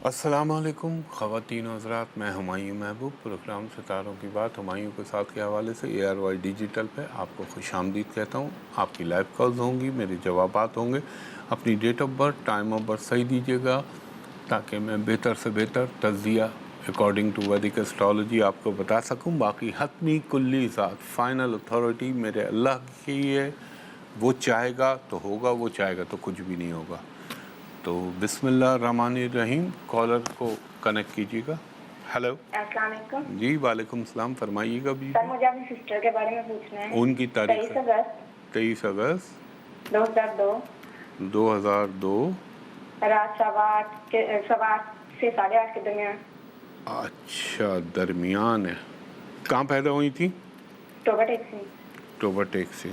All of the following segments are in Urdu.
السلام علیکم خواتین و حضرات، میں ہمایوں محبوب پروگرام ستاروں کی بات ہمایوں کے ساتھ کے حوالے سے ARY ڈیجیٹل پہ آپ کو خوش آمدید کہتا ہوں۔ آپ کی لائیو کالز ہوں گی، میرے جوابات ہوں گے۔ اپنی date of birth, time of birth صحیح دیجیے گا تاکہ میں بہتر سے بہتر تجزیہ اکارڈنگ ٹو ویدک ایسٹرالوجی آپ کو بتا سکوں۔ باقی حتمی کلی ذات فائنل اتھارٹی میرے اللہ کی ہے، وہ چاہے گا تو ہوگا، وہ چاہے گا تو کچھ بھی نہیں ہوگا۔ تو بسم اللہ الرحمن الرحیم، کالر کو کنیکٹ کیجیے گا۔ ہیلو، السلام علیکم۔ جی وعلیکم السلام، فرمائیے گا بھی۔ سر مجھے اپنی سسٹر کے بارے میں پوچھنا ہے۔ ان کی تاریخ 23 اگست 23 اگست 2002 رات 8:15 سے 8:30 کے درمیان۔ اچھا، درمیان ہے۔ کہاں پیدا ہوئی تھی؟ ٹوبا ٹیکسی۔ ٹوبا ٹیکسی۔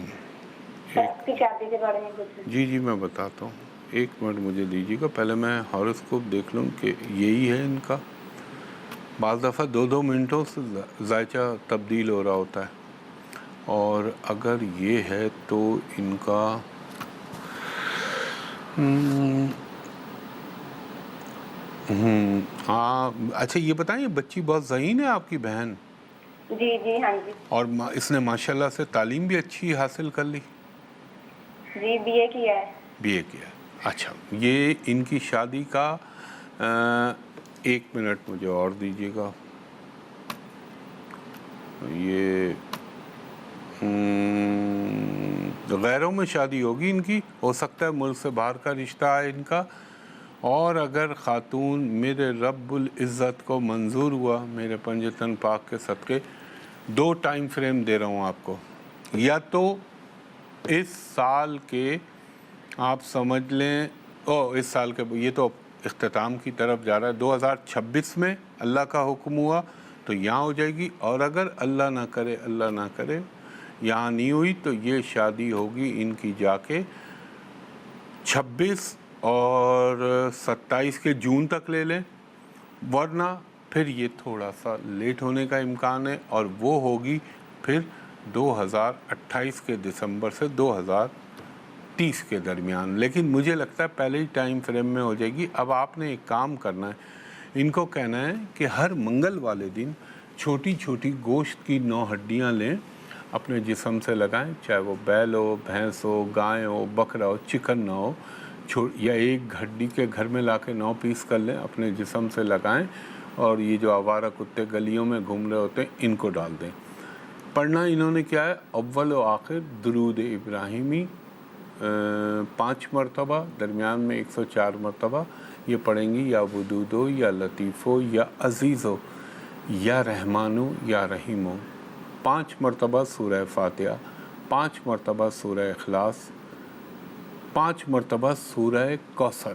آپ کی شادی کے بارے میں پوچھنا ہے۔ جی میں بتاتا ہوں، ایک منٹ مجھے دیجیے گا، پہلے میں ہاروسکوپ دیکھ لوں کہ یہی ہے ان کا۔ بعض دفعہ 2 منٹوں سے ذائچہ تبدیل ہو رہا ہوتا ہے، اور اگر یہ ہے تو ان کا اچھا یہ بتائیں، یہ بچی بہت ذہین ہے آپ کی بہن؟ جی ہاں جی۔ اور اس نے ماشاءاللہ سے تعلیم بھی اچھی حاصل کر لی؟ جی BA کیا ہے۔ BA کیا ہے، اچھا۔ یہ ان کی شادی کا 1 منٹ مجھے اور دیجیے گا۔ یہ غیروں میں شادی ہوگی ان کی، ہو سکتا ہے ملک سے باہر کا رشتہ ہے ان کا، اور اگر خاتون میرے رب العزت کو منظور ہوا، میرے پنجتن پاک کے صدقے 2 ٹائم فریم دے رہا ہوں آپ کو، یا تو اس سال کے آپ سمجھ لیں، اس سال کے، یہ تو اختتام کی طرف جا رہا ہے، 2026 میں اللہ کا حکم ہوا تو یہاں ہو جائے گی، اور اگر اللہ نہ کرے یہاں نہیں ہوئی تو یہ شادی ہوگی ان کی جا کے 26 اور 27 کے جون تک لے لیں، ورنہ پھر یہ تھوڑا سا لیٹ ہونے کا امکان ہے، اور وہ ہوگی پھر 2028 کے دسمبر سے 2030 کے درمیان، لیکن مجھے لگتا ہے پہلے ہی ٹائم فریم میں ہو جائے گی۔ اب آپ نے ایک کام کرنا ہے، ان کو کہنا ہے کہ ہر منگل والے دن چھوٹی چھوٹی گوشت کی 9 ہڈیاں لیں، اپنے جسم سے لگائیں، چاہے وہ بیل ہو، بھینس ہو، گائے ہو، بکرا ہو، چکن نہ ہو، یا ایک ہڈی کے گھر میں لا کے 9 پیس کر لیں، اپنے جسم سے لگائیں، اور یہ جو آوارہ کتے گلیوں میں گھوم رہے ہوتے ہیں ان کو ڈال دیں۔ پڑھنا انہوں نے کیا ہے، اول و آخر درود ابراہیمی 5 مرتبہ، درمیان میں 104 مرتبہ یہ پڑھیں گی، یا ودودو، یا لطیفو، یا عزیزو، یا رحمانو، یا رحیمو۔ 5 مرتبہ سورہ فاتحہ، 5 مرتبہ سورہ اخلاص، 5 مرتبہ سورہ کوثر،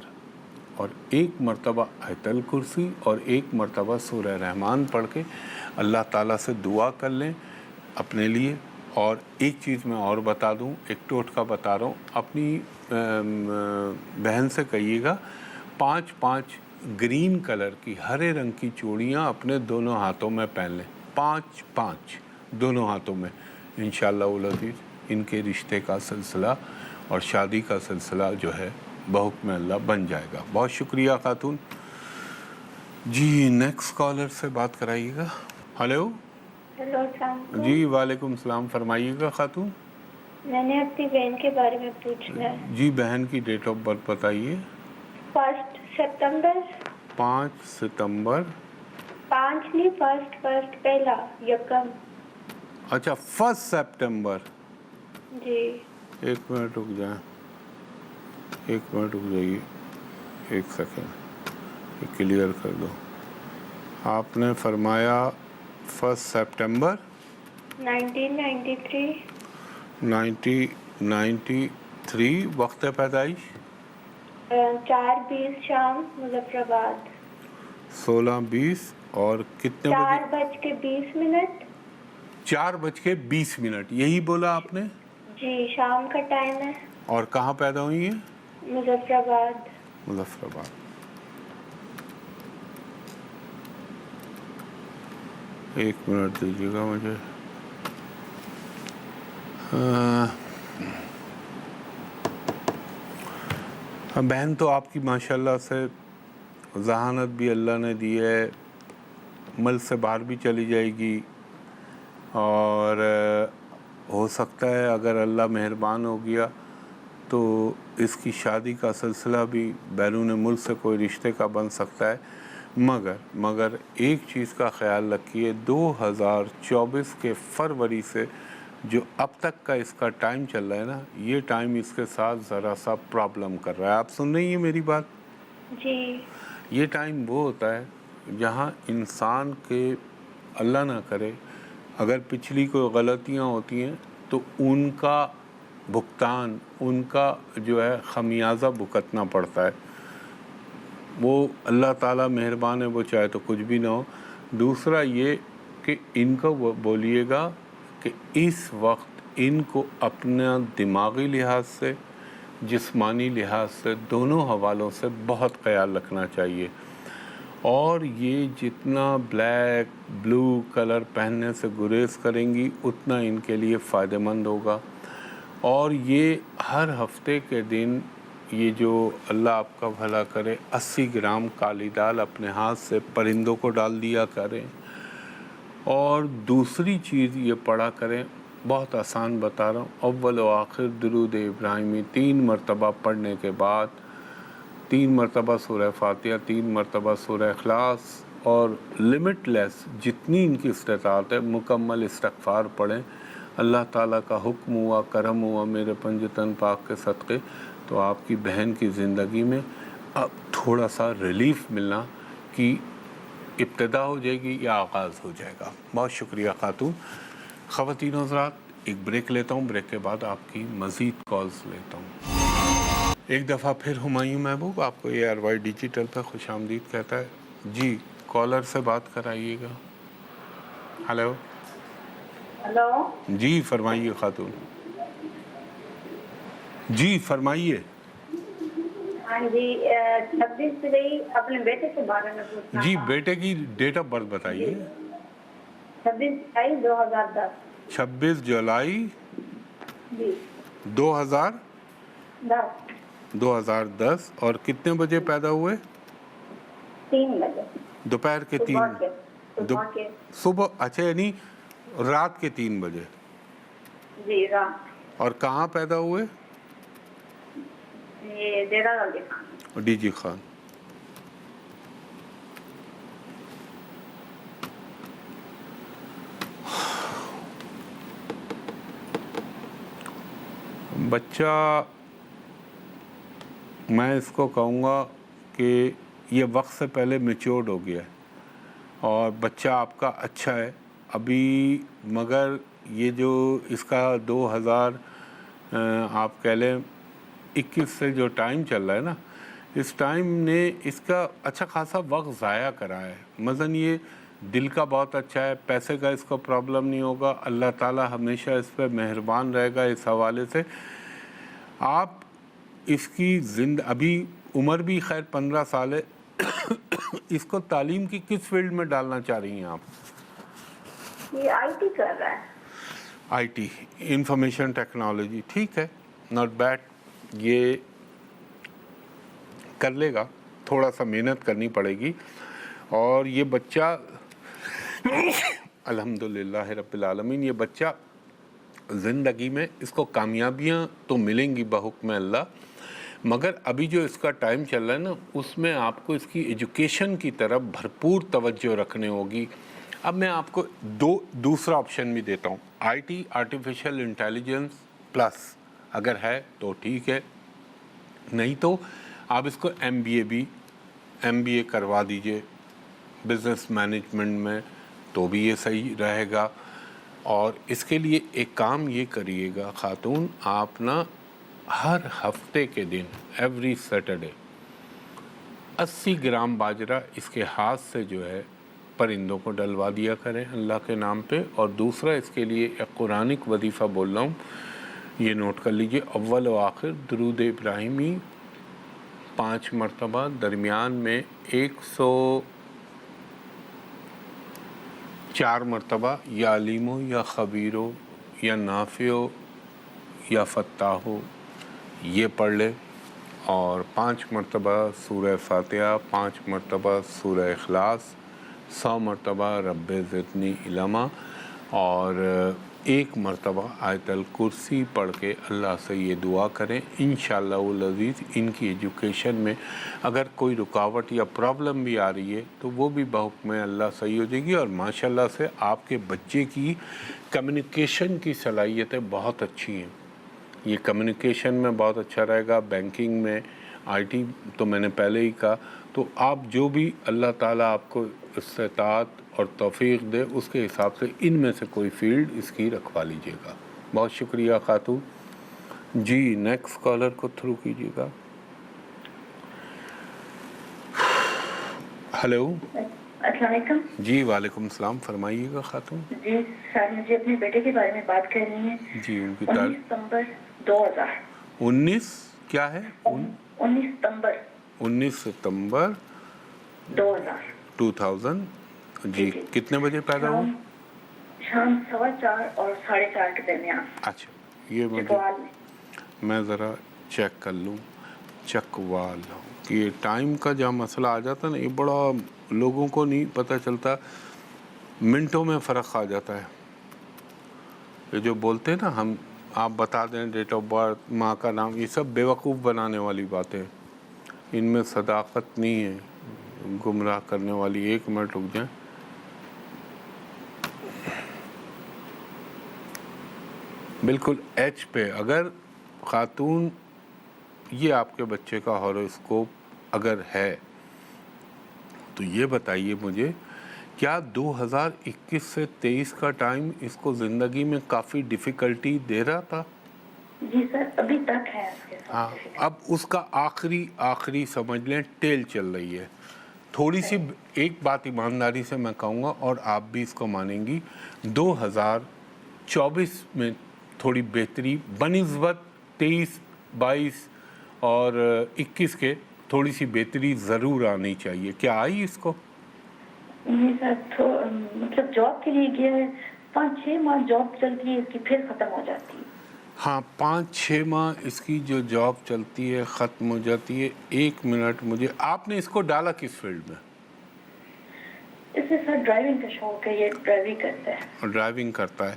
اور 1 مرتبہ آیت الکرسی، اور 1 مرتبہ سورہ رحمان پڑھ کے اللہ تعالیٰ سے دعا کر لیں اپنے لیے۔ اور ایک چیز میں اور بتا دوں، ایک ٹوٹکا بتا رہا ہوں، اپنی بہن سے کہیے گا 5 گرین کلر کی، ہرے رنگ کی چوڑیاں اپنے دونوں ہاتھوں میں پہن لیں، 5 دونوں ہاتھوں میں، انشاءاللہ العزیز ان کے رشتے کا سلسلہ اور شادی کا سلسلہ جو ہے بحکم اللہ بن جائے گا۔ بہت شکریہ خاتون جی۔ نیکسٹ کالر سے بات کرائیے گا۔ ہیلو، السلام علیکم۔ جی وعلیکم السلام، فرمائیے گا خاتون۔ میں نے اپنی بہن کے بارے میں پوچھنا ہے۔ جی بہن کی ڈیٹ آف برتھ بتائیے۔ 1 ستمبر 5 ستمبر 5 نہیں، فرسٹ پہلا یکم۔ اچھا 1 سپٹمبر۔ جی 1 منٹ رک جائیں، 1 منٹ رک جائیے، 1 سیکنڈ، یہ کلیئر کر دو۔ آپ نے فرمایا 1 سپٹمبر 1993۔ 1993، وقت پیدائش 4:20 شام، مظفر آباد۔ 16:20 اور کتنے بجے؟ 4:20۔ 4:20، یہی بولا آپ نے؟ جی شام کا ٹائم ہے۔ اور کہاں پیدا ہوئی ہیں؟ مظفر آباد۔ مظفر آباد۔ ایک منٹ دیجیے گا مجھے۔ بہن تو آپ کی ماشاءاللہ سے ذہانت بھی اللہ نے دی ہے، ملک سے باہر بھی چلی جائے گی، اور ہو سکتا ہے اگر اللہ مہربان ہو گیا تو اس کی شادی کا سلسلہ بھی بیرون ملک سے کوئی رشتے کا بن سکتا ہے۔ مگر ایک چیز کا خیال رکھیے، 2024 کے فروری سے جو اب تک کا اس کا ٹائم چل رہا ہے نا، یہ ٹائم اس کے ساتھ ذرا سا پرابلم کر رہا ہے۔ آپ سن رہی ہیں میری بات؟ جی یہ ٹائم وہ ہوتا ہے جہاں انسان کے، اللہ نہ کرے اگر پچھلی کوئی غلطیاں ہوتی ہیں تو ان کا بھگتان، ان کا جو ہے خمیازہ بھگتنا پڑتا ہے۔ وہ اللہ تعالیٰ مہربان ہے، وہ چاہے تو کچھ بھی نہ ہو۔ دوسرا یہ کہ ان کو بولیے گا کہ اس وقت ان کو اپنا دماغی لحاظ سے، جسمانی لحاظ سے، دونوں حوالوں سے بہت خیال رکھنا چاہیے، اور یہ جتنا بلیک بلو کلر پہننے سے گریز کریں گی اتنا ان کے لیے فائدہ مند ہوگا۔ اور یہ ہر ہفتے کے دن یہ جو اللہ آپ کا بھلا کرے 80 گرام کالی دال اپنے ہاتھ سے پرندوں کو ڈال دیا کریں۔ اور دوسری چیز یہ پڑھا کریں، بہت آسان بتا رہا ہوں، اول و آخر درود ابراہیمی 3 مرتبہ پڑھنے کے بعد 3 مرتبہ سورہ فاتحہ، 3 مرتبہ سورہ اخلاص، اور لمٹ لیس جتنی ان کی استطاعت ہے مکمل استغفار پڑھیں۔ اللہ تعالیٰ کا حکم ہوا، کرم ہوا میرے پنجتن پاک کے صدقے، تو آپ کی بہن کی زندگی میں اب تھوڑا سا ریلیف ملنا کی ابتدا ہو جائے گی یا آغاز ہو جائے گا۔ بہت شکریہ خاتون۔ خواتین و حضرات، ایک بریک لیتا ہوں، بریک کے بعد آپ کی مزید کالز لیتا ہوں۔ ایک دفعہ پھر ہمایوں محبوب آپ کو ARY ڈیجیٹل پہ خوش آمدید کہتا ہے۔ جی کالر سے بات کرائیے گا۔ ہلو ہلو، جی فرمائیے خاتون، جی فرمائیے۔ ہاں جی، 26 جولائی اپنے بیٹے کے بارے میں پوچھنا جی تھا۔ بیٹے کی ڈیٹ آف برتھ بتائیے۔ 26 جولائی 2010۔ 26 جولائی جی 2010 اور کتنے بجے پیدا ہوئے؟ 3 بجے دوپہر کے صبح کے صبح، اچھا یعنی رات کے 3 بجے۔ جی رات۔ اور کہاں پیدا ہوئے؟ یہ ڈیرا غازی خان۔ D G Khan. بچہ، میں اس کو کہوں گا کہ یہ وقت سے پہلے میچورڈ ہو گیا ہے اور بچہ آپ کا اچھا ہے ابھی، مگر یہ جو اس کا 2000 آپ کہہ لیں 21 سے جو ٹائم چل رہا ہے نا، اس ٹائم نے اس کا اچھا خاصا وقت ضائع کرا ہے۔ مثلاً یہ دل کا بہت اچھا ہے، پیسے کا اس کو پرابلم نہیں ہوگا، اللہ تعالیٰ ہمیشہ اس پہ مہربان رہے گا۔ اس حوالے سے آپ اس کی ابھی عمر بھی خیر 15 سال ہے، اس کو تعلیم کی کس فیلڈ میں ڈالنا چاہ رہی ہیں آپ؟ یہ IT کر رہا ہے۔ IT، انفارمیشن ٹیکنالوجی، ٹھیک ہے، ناٹ بیڈ، یہ کر لے گا، تھوڑا سا محنت کرنی پڑے گی۔ اور یہ بچہ الحمدللہ رب العالمین، یہ بچہ زندگی میں اس کو کامیابیاں تو ملیں گی بحکم اللہ، مگر ابھی جو اس کا ٹائم چل رہا ہے نا، اس میں آپ کو اس کی ایجوکیشن کی طرف بھرپور توجہ رکھنے ہوگی۔ اب میں آپ کو دوسرا آپشن بھی دیتا ہوں، IT، آرٹیفیشل انٹیلیجنس پلس، اگر ہے تو ٹھیک ہے، نہیں تو آپ اس کو MBA کروا دیجئے بزنس مینجمنٹ میں، تو بھی یہ صحیح رہے گا۔ اور اس کے لیے ایک کام یہ کریے گا خاتون، آپ نا ہر ہفتے کے دن ایوری سیٹرڈے 80 گرام باجرہ اس کے ہاتھ سے جو ہے پرندوں کو ڈلوا دیا کریں اللہ کے نام پہ۔ اور دوسرا اس کے لیے ایک قرآنک وظیفہ بول رہا ہوں، یہ نوٹ کر لیجئے، اول و آخر درود ابراہیمی 5 مرتبہ، درمیان میں 104 مرتبہ، یا علیم ہو یا خبیر ہو یا نافع ہو یا فتاح ہو، یہ پڑھ لے۔ اور 5 مرتبہ سورہ فاتحہ، 5 مرتبہ سورہ اخلاص، 100 مرتبہ رب زدنی علما، اور 1 مرتبہ آیت الکرسی پڑھ کے اللہ سے یہ دعا کریں. انشاءاللہ العزیز ان کی ایجوکیشن میں اگر کوئی رکاوٹ یا پرابلم بھی آ رہی ہے تو وہ بھی بحکم اللہ صحیح ہو جائے گی. اور ماشاءاللہ سے آپ کے بچے کی کمیونیکیشن کی صلاحیتیں بہت اچھی ہیں. یہ کمیونیکیشن میں بہت اچھا رہے گا، بینکنگ میں، آئی ٹی تو میں نے پہلے ہی کہا. تو آپ جو بھی اللہ تعالیٰ آپ کو استطاعت اور توفیق دے اس کے حساب سے ان میں سے کوئی فیلڈ اس کی رکھوا لیجیے گا. بہت شکریہ خاتون. جی نیکسٹ کالر کو تھرو کیجیے گا. ہلو. السلام علیکم. جی وعلیکم السلام، فرمائیے گا خاتون. جی سر مجھے اپنے بیٹے کے بارے میں بات کرنی ہے. جی ان کی 19 ستمبر 2000. 19 کیا ہے؟ 19 ستمبر 19 ستمبر 2000. 2000. جی کتنے بجے پیدا ہوا؟ شام 4:15 اور 4:30 کے درمیان. اچھا یہ چکوال میں. میں ذرا چیک کر لوں. چکوال یہ ٹائم کا جہاں مسئلہ آ جاتا ہے نا، یہ بڑا لوگوں کو نہیں پتہ چلتا، منٹوں میں فرق آ جاتا ہے. یہ جو بولتے ہیں نا ہم، آپ بتا دیں ڈیٹ آف برتھ، ماں کا نام، یہ سب بیوقوف بنانے والی باتیں، ان میں صداقت نہیں ہے، گمراہ کرنے والی. 1 منٹ رک جائیں. بالکل ایچ پہ اگر خاتون یہ آپ کے بچے کا ہاروسکوپ اگر ہے تو یہ بتائیے مجھے، کیا 2021 سے 23 کا ٹائم اس کو زندگی میں کافی ڈیفیکلٹی دے رہا تھا؟ جی سر ابھی تک ہے اس کے ساتھ. ہاں اب اس کا آخری سمجھ لیں ٹیل چل رہی ہے. تھوڑی سی ایک بات ایمانداری سے میں کہوں گا اور آپ بھی اس کو مانیں گی، 2024 میں تھوڑی بہتری بنسبت 23، 22 اور 21 کے تھوڑی سی بہتری ضرور آنی چاہیے. کیا آئی اس کو؟ نہیں سر مطلب جاب کے لیے گیا ہے، 5-6 ماہ جاب چلتی ہے اس کی، پھر ختم ہو جاتی ہے. ہاں 5-6 ماہ اس کی جو جاب چلتی ہے ختم ہو جاتی ہے. 1 منٹ مجھے، آپ نے اس کو ڈالا کس فیلڈ میں؟ اس سے سر ڈرائیونگ کا شوق ہے، یہ ڈرائیونگ کرتا ہے. ڈرائیونگ کرتا ہے.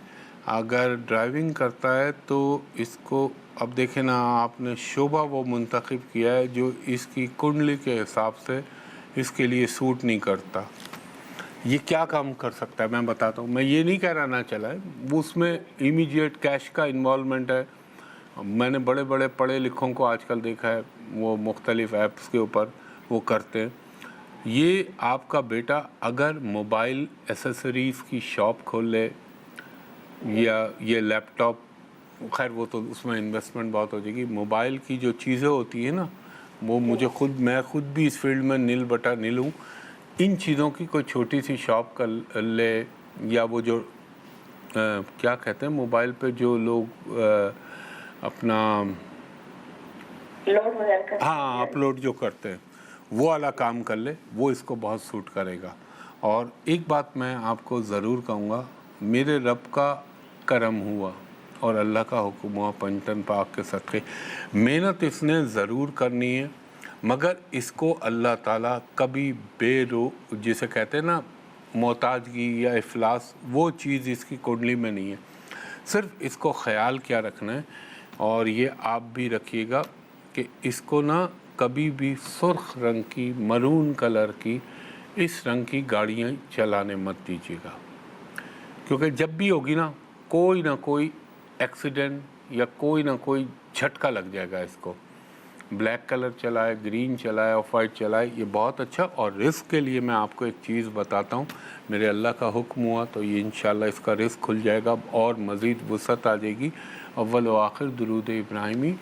اگر ڈرائیونگ کرتا ہے تو اس کو اب دیکھیں نا، آپ نے شعبہ وہ منتخب کیا ہے جو اس کی کنڈلی کے حساب سے اس کے لیے سوٹ نہیں کرتا. یہ کیا کام کر سکتا ہے میں بتاتا ہوں. میں یہ نہیں کہہ رہا نہ چلا ہے، وہ اس میں امیڈیٹ کیش کا انوالومنٹ ہے. میں نے بڑے بڑے پڑھے لکھوں کو آج کل دیکھا ہے، وہ مختلف ایپس کے اوپر وہ کرتے ہیں. یہ آپ کا بیٹا اگر موبائل ایسیسریز کی شاپ کھول لے یا یہ لیپ ٹاپ، خیر وہ تو اس میں انویسٹمنٹ بہت ہو جائے گی. موبائل کی جو چیزیں ہوتی ہیں نا، وہ مجھے میں خود بھی اس فیلڈ میں نل بٹا نل ہوں. ان چیزوں کی کوئی چھوٹی سی شاپ کر لے، یا وہ جو کیا کہتے ہیں موبائل پہ جو لوگ اپنا ہاں اپلوڈ جو کرتے ہیں وہ والا کام کر لے، وہ اس کو بہت سوٹ کرے گا. اور ایک بات میں آپ کو ضرور کہوں گا، میرے رب کا کرم ہوا اور اللہ کا حکم ہوا پنجتن پاک کے صدقے، محنت اس نے ضرور کرنی ہے، مگر اس کو اللہ تعالیٰ کبھی جسے کہتے ہیں نا محتاجگی یا افلاس، وہ چیز اس کی کنڈلی میں نہیں ہے. صرف اس کو خیال کیا رکھنا ہے، اور یہ آپ بھی رکھیے گا کہ اس کو نا کبھی بھی سرخ رنگ کی، مرون کلر کی، اس رنگ کی گاڑیاں چلانے مت دیجیے گا، کیونکہ جب بھی ہوگی نا کوئی نہ کوئی ایکسیڈنٹ یا کوئی نہ کوئی جھٹکا لگ جائے گا. اس کو بلیک کلر چلائے، گرین چلائے، آف وائٹ چلائے، یہ بہت اچھا. اور رزق کے لیے میں آپ کو ایک چیز بتاتا ہوں، میرے اللہ کا حکم ہوا تو یہ انشاءاللہ اس کا رزق کھل جائے گا اور مزید وسعت آ جائے گی. اول و آخر درود ابراہیمی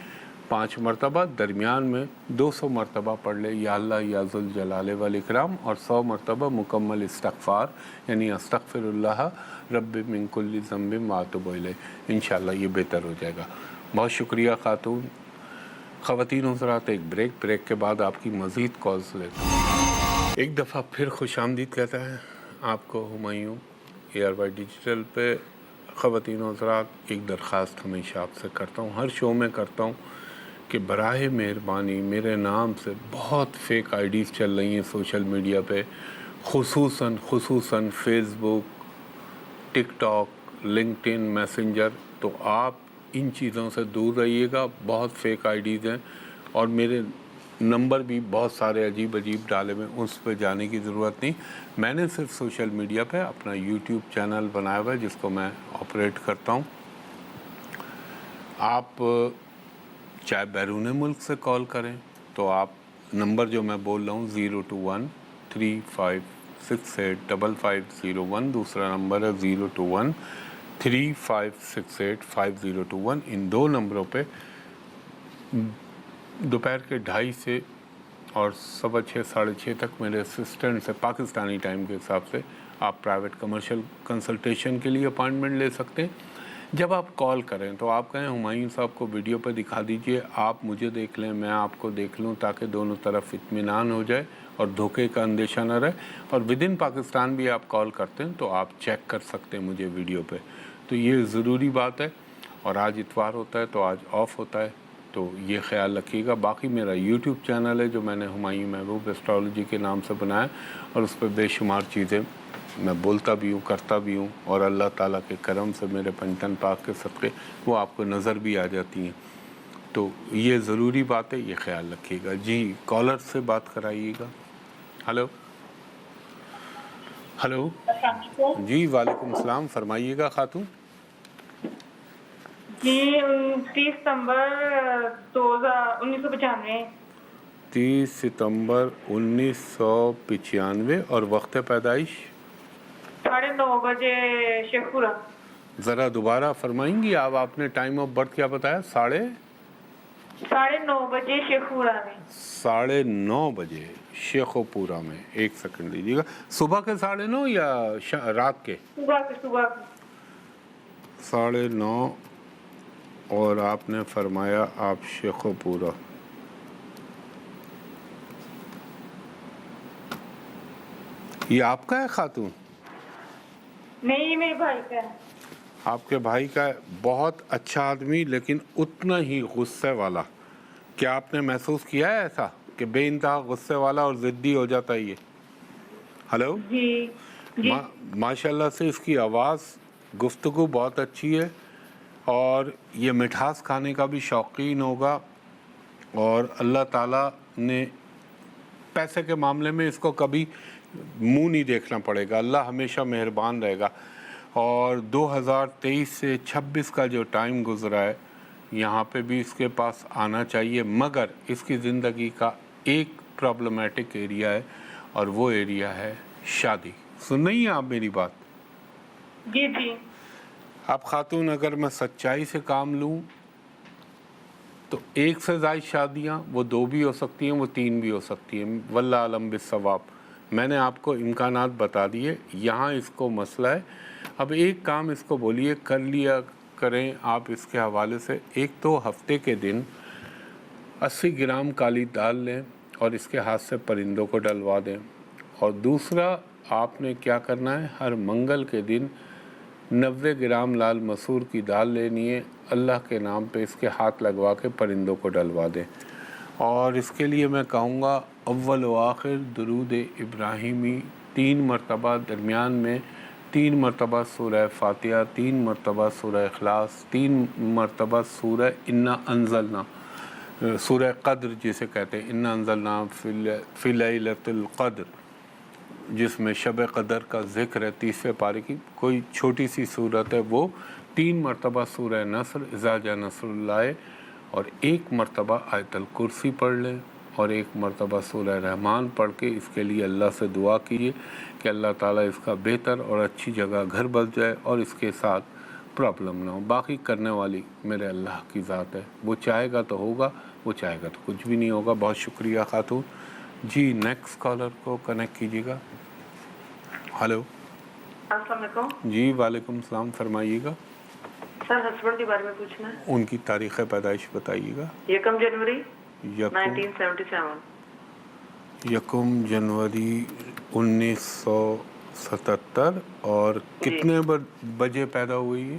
5 مرتبہ، درمیان میں 200 مرتبہ پڑھ لے یا اللہ یا ذوالجلال والاکرام، اور 100 مرتبہ مکمل استغفار، یعنی استغفر اللہ رب من کل ذنب واتوب الیہ. انشاءاللہ یہ بہتر ہو جائے گا. بہت شکریہ خاتون. خواتین حضرات ایک بریک کے بعد آپ کی مزید کالز لیتا ہوں. ایک دفعہ پھر خوش آمدید کہتا ہے آپ کو ہمایوں ARY ڈیجیٹل پہ. خواتین حضرات ایک درخواست ہمیشہ آپ سے کرتا ہوں، ہر شو میں کرتا ہوں کہ براہ مہربانی میرے نام سے بہت فیک آئی ڈیز چل رہی ہیں سوشل میڈیا پہ، خصوصاً فیس بک، ٹک ٹاک، لنکڈ ان، میسنجر. تو آپ ان چیزوں سے دور رہیے گا. بہت فیک آئی ڈیز ہیں اور میرے نمبر بھی بہت سارے عجیب ڈالے ہوئے، اس پہ جانے کی ضرورت نہیں. میں نے صرف سوشل میڈیا پہ اپنا یوٹیوب چینل بنایا ہوا ہے جس کو میں آپریٹ کرتا ہوں. آپ چاہے بیرون ملک سے کال کریں تو آپ نمبر جو میں بول رہا ہوں 021-3568-5501، دوسرا نمبر ہے 021-3568-5021. ان دو نمبروں پہ دوپہر کے 2:30 سے اور 6:15 ساڑھے 6 تک میرے اسسٹنٹ سے پاکستانی ٹائم کے حساب سے آپ پرائیویٹ کمرشل کنسلٹیشن کے لیے اپائنٹمنٹ لے سکتے ہیں. جب آپ کال کریں تو آپ کہیں ہمایوں صاحب کو ویڈیو پہ دکھا دیجئے، آپ مجھے دیکھ لیں، میں آپ کو دیکھ لوں، تاکہ دونوں طرف اطمینان ہو جائے اور دھوکے کا اندیشہ نہ رہے. اور ود ان پاکستان بھی آپ کال کرتے ہیں تو آپ چیک کر سکتے ہیں مجھے ویڈیو پہ. تو یہ ضروری بات ہے. اور آج اتوار ہوتا ہے تو آج آف ہوتا ہے، تو یہ خیال رکھیے گا. باقی میرا یوٹیوب چینل ہے جو میں نے ہمایوں محبوب ایسٹرالوجی کے نام سے بنایا، اور اس پہ بے شمار چیزیں میں بولتا بھی ہوں، کرتا بھی ہوں، اور اللہ تعالیٰ کے کرم سے میرے پنجتن پاک کے صدقے وہ آپ کو نظر بھی آ جاتی ہیں. تو یہ ضروری بات ہے، یہ خیال رکھیے گا. جی کالر سے بات کرائیے گا. Hello hello. جی وعلیکم السلام، فرمائیے گا خاتون. جی 30 ستمبر 1995. 30 ستمبر 1995. اور وقت پیدائش 9:30 بجے شیخ پورہ. ذرا دوبارہ فرمائیں گی آپ نے ٹائم آف برتھ کیا بتایا؟ 9:30 بجے شیخ پورہ میں. 9:30 بجے شیخ پورہ میں. ایک سیکنڈ دیجیے گا. صبح کے 9:30 یا رات کے؟ صبح کے 9:30. اور آپ نے فرمایا آپ شیخ پورہ. یہ آپ کا ہے خاتون؟ نہیں، یہ میرے بھائی کا ہے. آپ کے بھائی کا ہے. بہت اچھا آدمی لیکن اتنا ہی غصے والا. کیا آپ نے محسوس کیا ہے ایسا کہ بے انتہا غصے والا اور ضدی ہو جاتا ہے یہ؟ ہلو. جی جی. ماشاءاللہ سے اس کی آواز، گفتگو بہت اچھی ہے، اور یہ مٹھاس کھانے کا بھی شوقین ہوگا. اور اللہ تعالیٰ نے پیسے کے معاملے میں اس کو کبھی منہ نہیں دیکھنا پڑے گا. اللہ ہمیشہ مہربان رہے گا. اور 2023 سے 26 کا جو ٹائم گزرا ہے، یہاں پہ بھی اس کے پاس آنا چاہیے، مگر اس کی زندگی کا ایک پرابلمیٹک ایریا ہے، اور وہ ایریا ہے شادی. سن رہی ہیں آپ میری بات؟ جی جی. اب خاتون اگر میں سچائی سے کام لوں تو 1 سے زائد شادیاں، وہ 2 بھی ہو سکتی ہیں، وہ 3 بھی ہو سکتی ہیں، واللہ علم بالصواب. میں نے آپ کو امکانات بتا دیے. یہاں اس کو مسئلہ ہے. اب ایک کام اس کو بولیے کر لیا کریں آپ اس کے حوالے سے. ایک تو ہفتے کے دن 80 گرام کالی دال لیں اور اس کے ہاتھ سے پرندوں کو ڈلوا دیں. اور دوسرا آپ نے کیا کرنا ہے، ہر منگل کے دن 90 گرام لال مسور کی دال لینی ہے، اللہ کے نام پہ اس کے ہاتھ لگوا کے پرندوں کو ڈلوا دیں. اور اس کے لیے میں کہوں گا اول و آخر درود ابراہیمی 3 مرتبہ، درمیان میں 3 مرتبہ سورہ فاتحہ، 3 مرتبہ سورہ اخلاص، 3 مرتبہ سورہ انا انزلنا، سورہ قدر جسے کہتے ہیں، انا انزلنا فی لیلۃ القدر، جس میں شب قدر کا ذکر ہے. 30ویں پارے کی کوئی چھوٹی سی صورت ہے، وہ 3 مرتبہ سورہ نصر اذا جاء نصر اللہ، اور 1 مرتبہ آیت الکرسی پڑھ لیں، اور 1 مرتبہ سورہ رحمان پڑھ کے اس کے لیے اللہ سے دعا کیجیے کہ اللہ تعالیٰ اس کا بہتر اور اچھی جگہ گھر بس جائے اور اس کے ساتھ پرابلم نہ ہو. باقی کرنے والی میرے اللہ کی ذات ہے، وہ چاہے گا تو ہوگا، وہ چاہے گا تو کچھ بھی نہیں ہوگا. بہت شکریہ خاتون. جی نیکسٹ کالر کو کنیکٹ کیجیے گا. ہلو. السلام علیکم. جی وعلیکم السلام، فرمائیے گا. سر ہسبینڈ کے بارے میں پوچھنا ہے. ان کی تاریخ پیدائش بتائیے گا. 1 جنوری 1977. 1 جنوری 1977. اور کتنے بجے پیدا ہوئی ہے؟